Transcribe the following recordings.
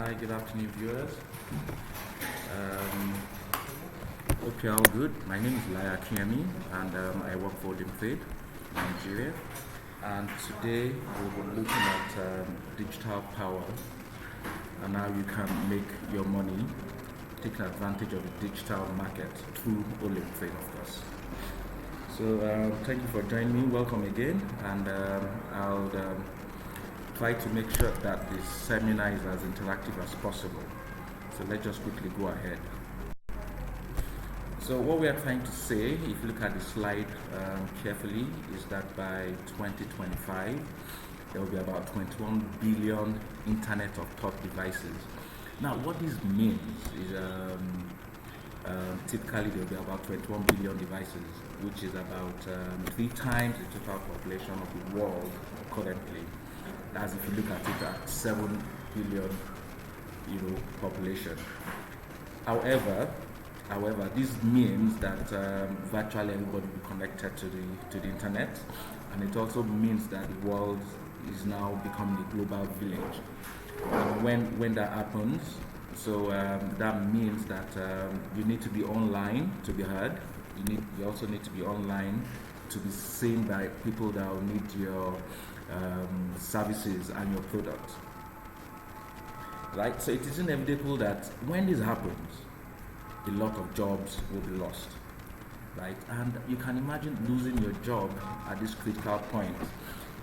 Hi, good afternoon, viewers. Um, Hope you're all good. My name is Laya Kiemi, and I work for Limfade, Nigeria. And today we'll be looking at digital power and how you can make your money taking advantage of the digital market through Limfade, of course. So thank you for joining me. Welcome again, and I'll try to make sure that this seminar is as interactive as possible. So let's just quickly go ahead. So what we are trying to say, if you look at the slide carefully, is that by 2025, there will be about 21 billion Internet of Thought devices. Now, what this means is typically there will be about 21 billion devices, which is about 3 times the total population of the world currently. As if you look at it at 7 billion, population. However, this means that virtually everybody will be connected to the internet, and it also means that the world is now becoming a global village. And when that happens, so that means that you need to be online to be heard. You also need to be online to be seen by people that will need your services and your products. Right? So it is inevitable that when this happens, a lot of jobs will be lost. Right? And you can imagine losing your job at this critical point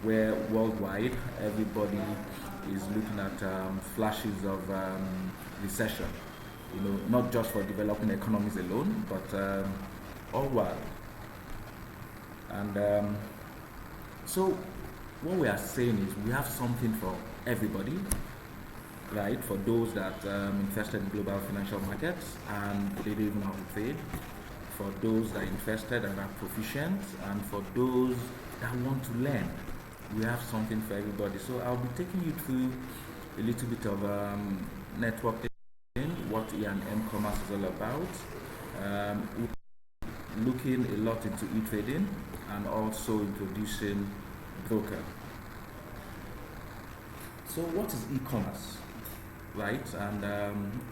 where worldwide everybody is looking at flashes of recession. Not just for developing economies alone, but all world. And so what we are saying is we have something for everybody, right? For those that invested in global financial markets and they don't even know how to trade, for those that invested and are proficient, and for those that want to learn. We have something for everybody. So I'll be taking you through a little bit of networking, what E&M commerce is all about, looking a lot into e-trading, and also introducing broker. So what is e-commerce, right? And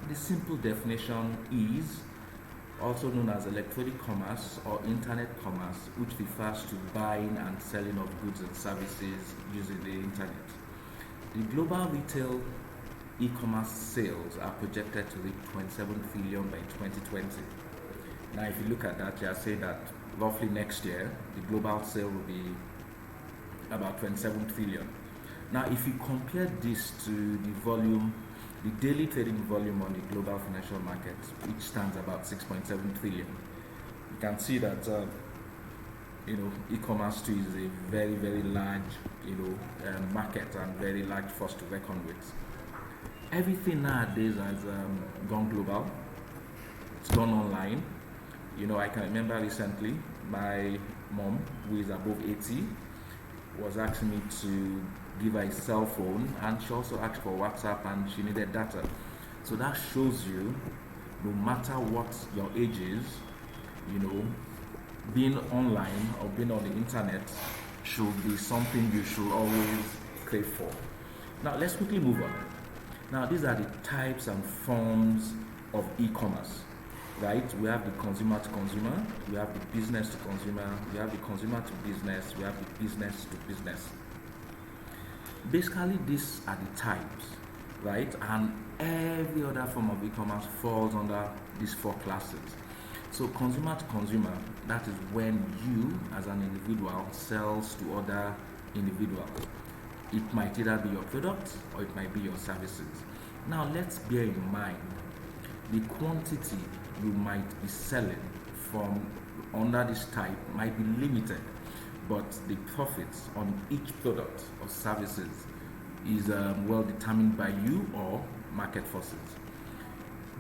the simple definition is also known as electronic commerce or internet commerce, which refers to buying and selling of goods and services using the internet. The global retail e-commerce sales are projected to reach 27 trillion by 2020. Now, if you look at that, you are saying that roughly next year, the global sale will be about 27 trillion. Now, if you compare this to the daily trading volume on the global financial markets, which stands about 6.7 trillion, you can see that e-commerce too is a very, very large market and very large force to reckon with. Everything nowadays has gone global. It's gone online. I can remember recently my mom, who is above 80, was asking me to give her a cell phone, and she also asked for WhatsApp, and she needed data. So that shows you, no matter what your age is, being online or being on the internet should be something you should always crave for. Now let's quickly move on. Now these are the types and forms of e-commerce. Right? We have the consumer to consumer, we have the business to consumer, we have the consumer to business, we have the business to business. Basically, these are the types, right? And every other form of e-commerce falls under these 4 classes. So consumer to consumer, that is when you as an individual sells to other individuals. It might either be your product or it might be your services. Now let's bear in mind the quantity you might be selling from under this type might be limited, but the profits on each product or services is well determined by you or market forces.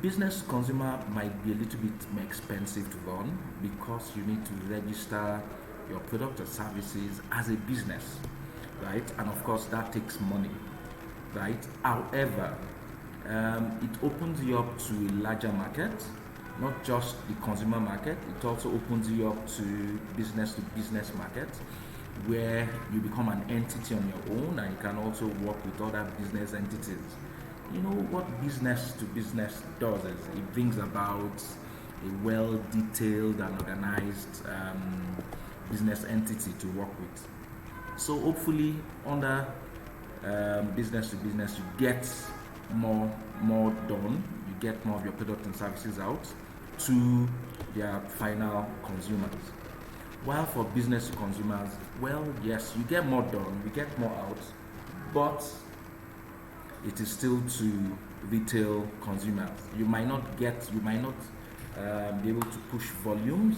Business to consumer might be a little bit more expensive to run because you need to register your product or services as a business, right? And of course that takes money, right? However, it opens you up to a larger market, not just the consumer market. It also opens you up to business market, where you become an entity on your own, and you can also work with other business entities you know what business to business does is it brings about a well detailed and organized business entity to work with. So hopefully under business to business you get more done, you get more of your product and services out to their final consumers. While for business to consumers, well, yes, you get more done, you get more out, but it is still to retail consumers. You might not be able to push volumes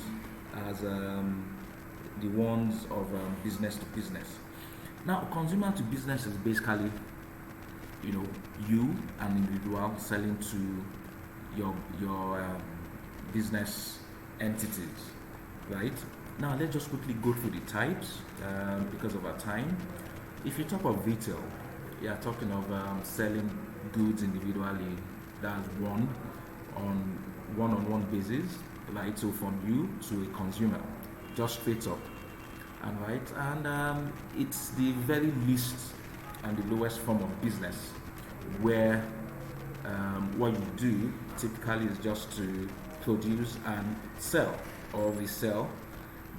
as the ones of business to business. Now, consumer to business is basically, you know, you, an individual, selling to your business entities, right? Now, let's just quickly go through the types because of our time. If you talk of retail, you are talking of selling goods individually. That's one-on-one basis, right? So from you to a consumer, just straight up, and right, and it's the very least and the lowest form of business where what you do typically is just to produce and sell or resell,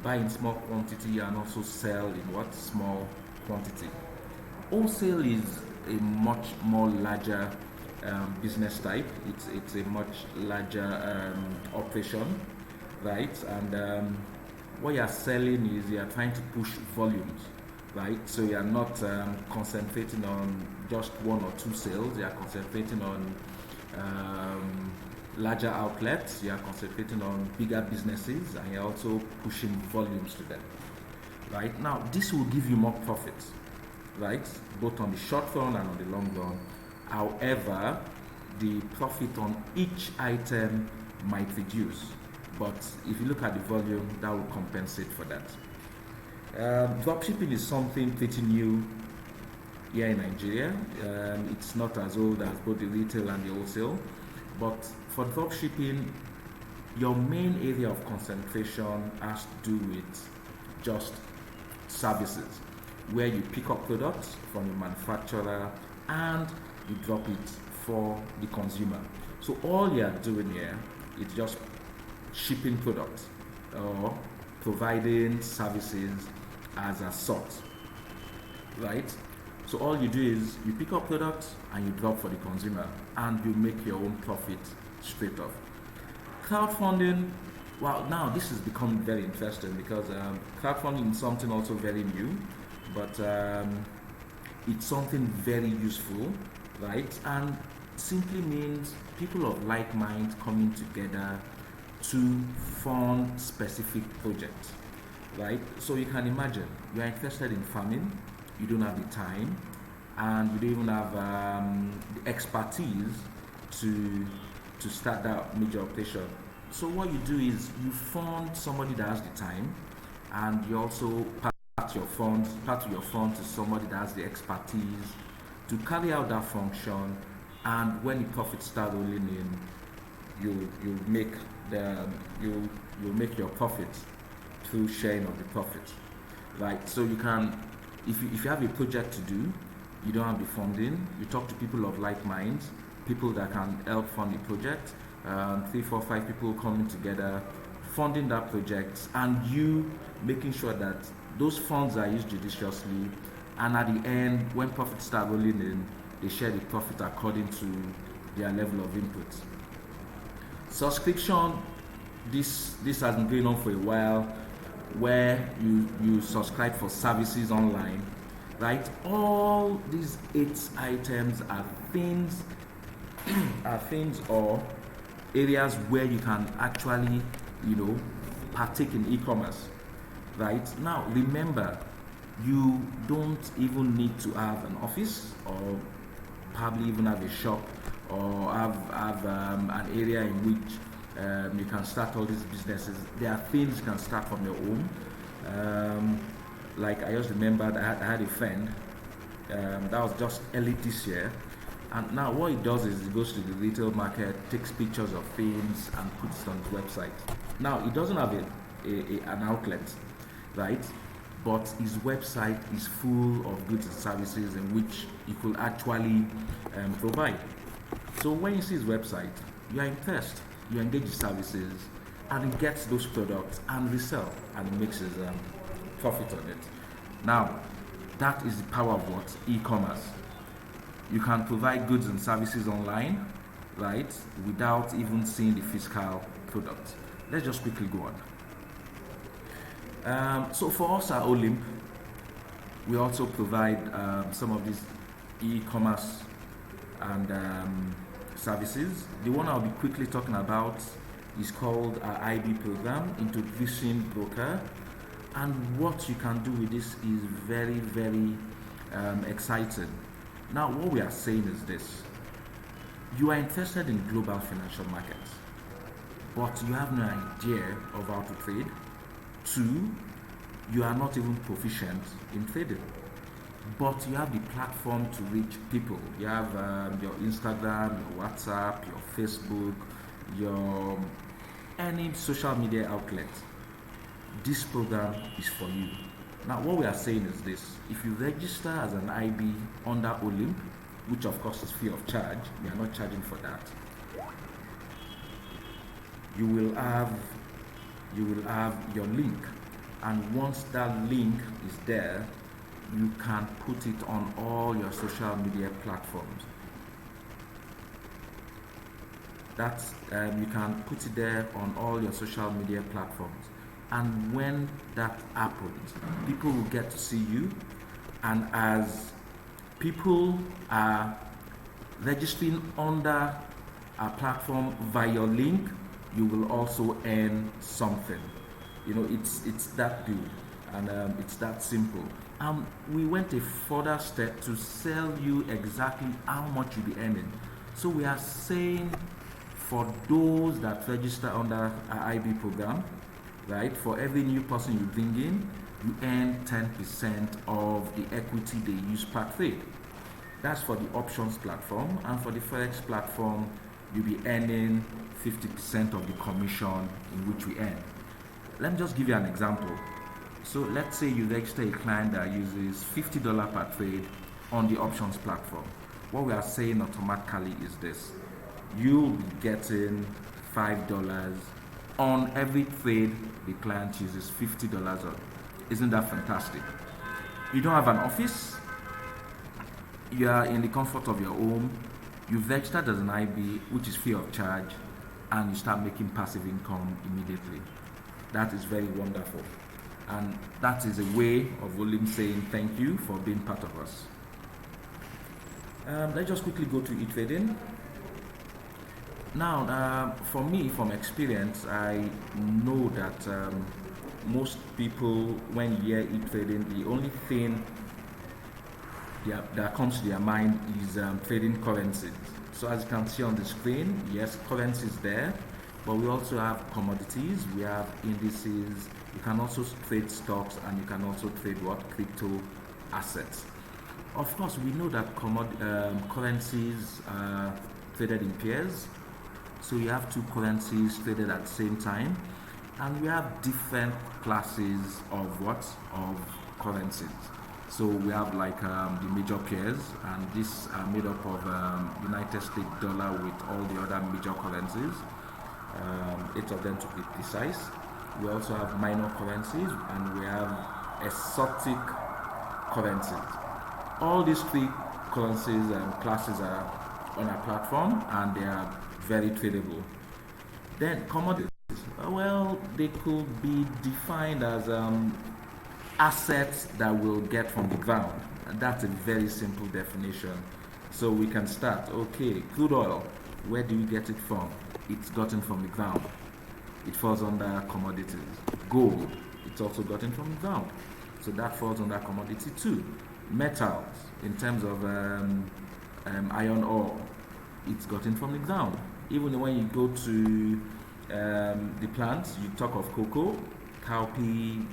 buy in small quantity and also sell in what small quantity. Wholesale is a much more larger business type. It's a much larger operation, right? And what you are selling is you are trying to push volumes, right? So you are not concentrating on just one or two sales. You are concentrating on larger outlets. You are concentrating on bigger businesses, and you're also pushing volumes to them, right? Now, this will give you more profits, right? Both on the short run and on the long run. However, the profit on each item might reduce. But if you look at the volume, that will compensate for that. Dropshipping is something pretty new here in Nigeria. It's not as old as both the retail and the wholesale. But for dropshipping, your main area of concentration has to do with just services, where you pick up products from the manufacturer and you drop it for the consumer. So all you are doing here is just shipping products or providing services as a sort, right? So all you do is you pick up products and you drop for the consumer and you make your own profit straight off. Crowdfunding, well, now this is becoming very interesting because crowdfunding is something also very new, but it's something very useful, right? And simply means people of like mind coming together to fund specific projects, right? So you can imagine you are interested in farming, you don't have the time, and you don't even have the expertise to start that major operation. So what you do is you fund somebody that has the time, and you also part your funds to somebody that has the expertise to carry out that function. And when the profits start rolling in, you make your profits through sharing of the profits, right? So you can, if you have a project to do, you don't have the funding, you talk to people of like minds, people that can help fund the project, 3, 4, 5 people coming together, funding that project, and you making sure that those funds are used judiciously, and at the end, when profits start rolling in, they share the profit according to their level of input. Subscription, this has been going on for a while, where you subscribe for services online, right? All these 8 items are things or areas where you can actually, partake in e-commerce, right? Now, remember, you don't even need to have an office or probably even have a shop or have an area in which you can start all these businesses. There are things you can start from your home. Like I just remembered, I had a friend that was just early this year, and now what he does is he goes to the retail market, takes pictures of things and puts it on his website. Now he doesn't have an outlet, right? But his website is full of goods and services in which he could actually provide. So when you see his website, you are impressed, you engage his services, and he gets those products and resell, and he makes his profit on it. Now, that is the power of what? E-commerce. You can provide goods and services online, right, without even seeing the physical product. Let's just quickly go on. So for us at Olymp, we also provide some of these e-commerce and services. The one I'll be quickly talking about is called our IB program, Introducing Broker. And what you can do with this is very, very exciting. Now, what we are saying is this: you are interested in global financial markets, but you have no idea of how to trade. 2, you are not even proficient in trading, but you have the platform to reach people. You have your Instagram, your WhatsApp, your Facebook, your any social media outlet. This program is for you. Now, what we are saying is this: if you register as an IB under Olymp, which of course is free of charge, we are not charging for that, you will have your link, and once that link is there, you can put it on all your social media platforms. You can put it there on all your social media platforms, and when that happens, people will get to see you, and as people are registering under a platform via your link, you will also earn something. It's that good, and it's that simple. We went a further step to sell you exactly how much you'll be earning. So we are saying, for those that register under our IB program, right, for every new person you bring in, you earn 10% of the equity they use per trade. That's for the options platform, and for the Forex platform, you'll be earning 50% of the commission in which we earn. Let me just give you an example. So let's say you register a client that uses $50 per trade on the options platform. What we are saying automatically is this: you'll be getting $5 on every trade the client uses $50 on. Isn't that fantastic? You don't have an office, you are in the comfort of your home, you've registered as an IB, which is free of charge, and you start making passive income immediately. That is very wonderful, and that is a way of Olymp saying thank you for being part of us. Let's just quickly go to e-trading. Now, for me, from experience, I know that most people, when you hear e-trading, the only thing that comes to their mind is trading currencies. So as you can see on the screen, yes, currency is there, but we also have commodities, we have indices, you can also trade stocks, and you can also trade crypto assets. Of course, we know that currencies are traded in pairs. So you have two currencies traded at the same time, and we have different classes of currencies. So we have like the major pairs, and these are made up of United States dollar with all the other major currencies, 8 of them to be precise. We also have minor currencies, and we have exotic currencies. All these 3 currencies and classes are on our platform, and they are very tradable. Then commodities, well, they could be defined as assets that we'll get from the ground. And that's a very simple definition. So we can start, okay, crude oil, where do we get it from? It's gotten from the ground. It falls under commodities. Gold, it's also gotten from the ground. So that falls under commodity too. Metals, in terms of iron ore, it's gotten from the ground. Even when you go to the plants, you talk of cocoa, cowpea,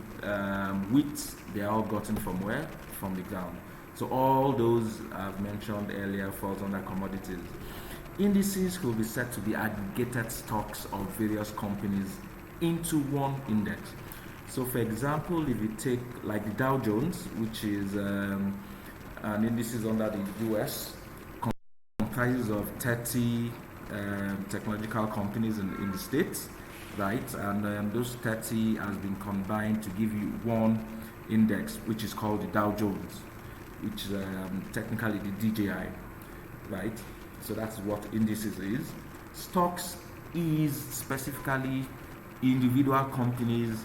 wheat, they are all gotten from where? From the ground. So all those I've mentioned earlier falls under commodities. Indices could be said to be aggregated stocks of various companies into one index. So for example, if you take like the Dow Jones, which is an indices under the US, comprises of 30 technological companies in the States, right? And those 30 has been combined to give you one index, which is called the Dow Jones, which is technically the DJI, right? So that's what indices is. Stocks is specifically individual companies'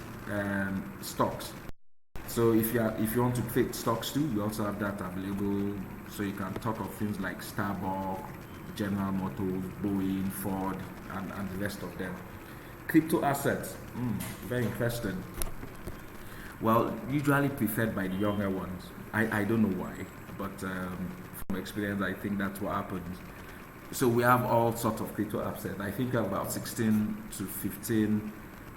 stocks. So if you want to trade stocks too, we also have that available. So you can talk of things like Starbucks, General Motors, Boeing, Ford, and the rest of them. Crypto assets, very interesting. Well, usually preferred by the younger ones. I don't know why, but from experience, I think that's what happens. So we have all sorts of crypto assets. I think about 16 to 15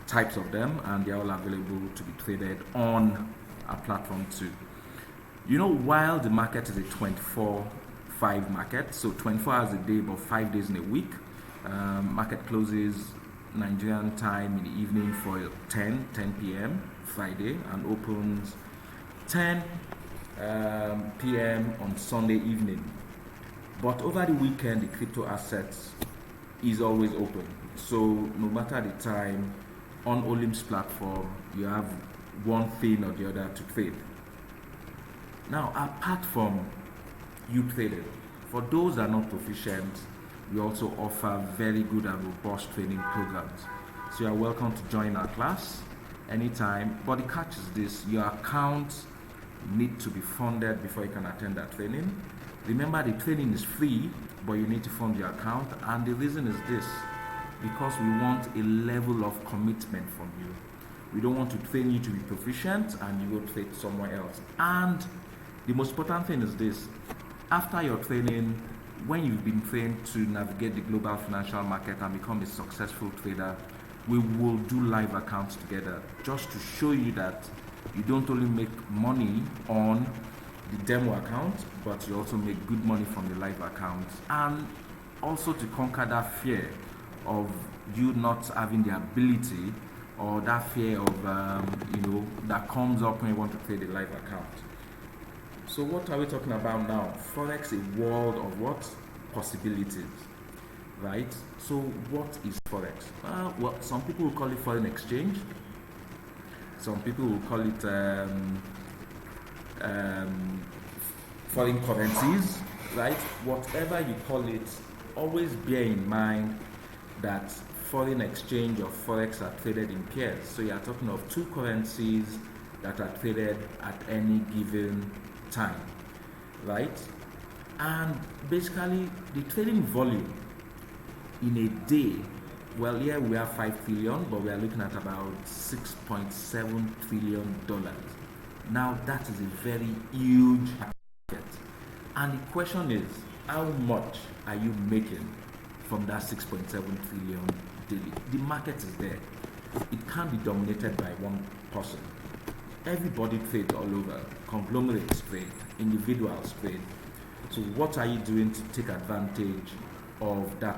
types of them, and they're all available to be traded on our platform too. While the market is a 24/5 market, so 24 hours a day, but 5 days in a week, market closes Nigerian time in the evening for 10 p.m. Friday and opens 10 p.m. on Sunday evening. But over the weekend, the crypto assets is always open. So no matter the time, on Olim's platform, you have one thing or the other to trade. Now, apart from you trading, for those that are not proficient, we also offer very good and robust training programs. So you are welcome to join our class anytime. But the catch is this: your account need to be funded before you can attend that training. Remember, the training is free, but you need to fund your account. And the reason is this: because we want a level of commitment from you. We don't want to train you to be proficient and you go trade somewhere else. And the most important thing is this: after your training, when you've been trained to navigate the global financial market and become a successful trader, we will do live accounts together, just to show you that you don't only make money on the demo account, but you also make good money from the live account, and also to conquer that fear of you not having the ability, or that fear of that comes up when you want to trade a live account. So what are we talking about now? Forex, a world of what? Possibilities, right? So what is Forex? Well, some people will call it foreign exchange. Some people will call it foreign currencies, right? Whatever you call it, always bear in mind that foreign exchange or Forex are traded in pairs. So you are talking of two currencies that are traded at any given time, right? And basically the trading volume in a day, well, here we have 5 trillion, but we are looking at about $6.7 trillion. Now that is a very huge market, and the question is, how much are you making from that 6.7 trillion daily? The market is there. It can't be dominated by one person. Everybody trades all over. Conglomerates trade, individuals trade. So what are you doing to take advantage of that